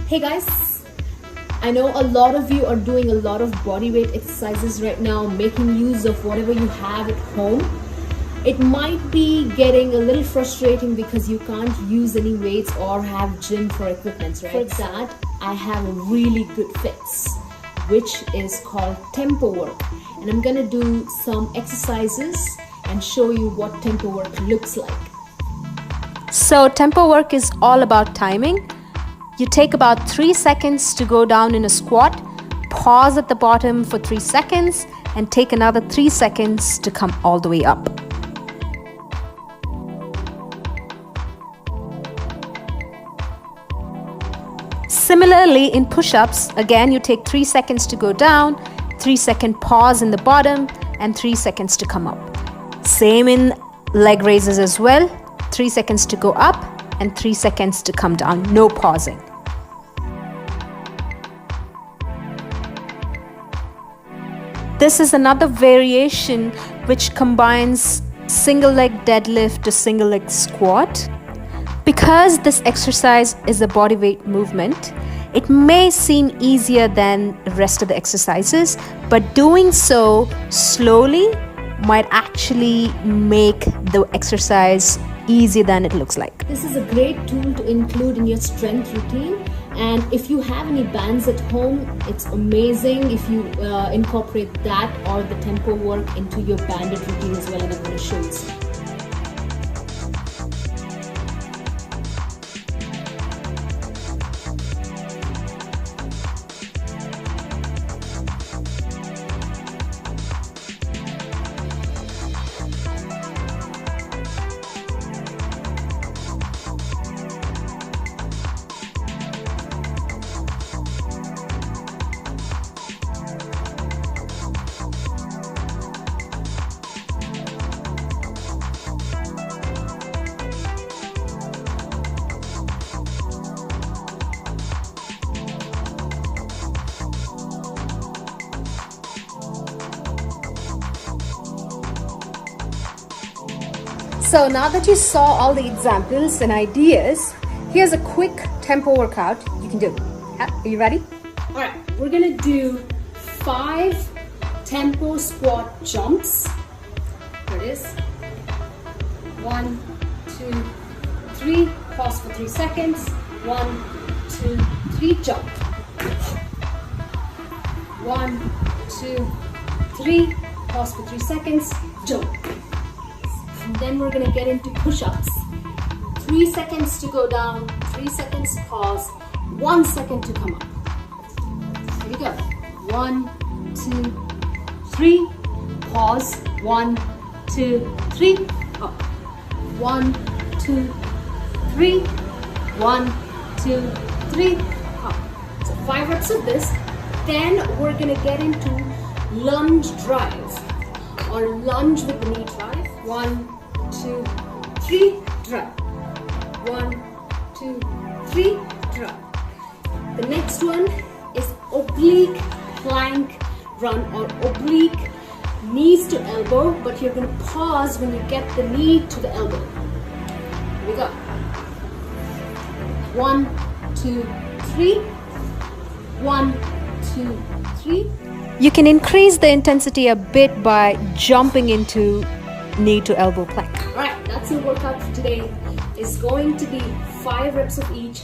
Hey guys, I know a lot of you are doing a lot of body weight exercises right now, making use of whatever you have at home. It might be getting a little frustrating because you can't use any weights or have gym for equipment, right? For that, I have a really good fix, which is called tempo work. And I'm gonna do some exercises and show you what tempo work looks like. So tempo work is all about timing. You take about 3 seconds to go down in a squat, pause at the bottom for 3 seconds, and take another 3 seconds to come all the way up. Similarly, in push-ups, again you take 3 seconds to go down, 3-second pause in the bottom, and 3 seconds to come up. Same in leg raises as well, 3 seconds to go up and 3 seconds to come down, no pausing. This is another variation which combines single leg deadlift to single leg squat. Because this exercise is a body weight movement, it may seem easier than the rest of the exercises, but doing so slowly might actually make the exercise easier than it looks like. This is a great tool to include in your strength routine, and if you have any bands at home, it's amazing if you incorporate that or the tempo work into your banded routine as well, and I'm going to show you some. So now that you saw all the examples and ideas, here's a quick tempo workout you can do. Yeah, are you ready? All right, we're gonna do 5 tempo squat jumps. Here it is. 1, 2, 3. Pause for 3 seconds. 1, 2, 3. Jump. 1, 2, 3. Pause for 3 seconds. Jump. And then we're gonna get into push-ups. 3 seconds to go down, 3 seconds pause, 1 second to come up. Here we go. 1, 2, 3. Pause. 1, 2, 3. Up. 1, 2, 3. 1, 2, 3. Up. So 5 reps of this. Then we're gonna get into lunge drive or lunge with the knee drive. 1, 2, 3, drop. 1, 2, 3, drop. The next one is oblique plank run or oblique knees to elbow, but you're going to pause when you get the knee to the elbow. Here we go. 1, 2, 3. 1, 2, 3. You can increase the intensity a bit by jumping into knee to elbow plank. Alright, that's your workout for today. It's going to be 5 reps of each.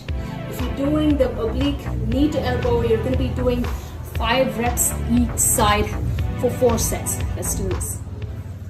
If you're doing the oblique knee to elbow, you're going to be doing 5 reps each side for 4 sets. Let's do this.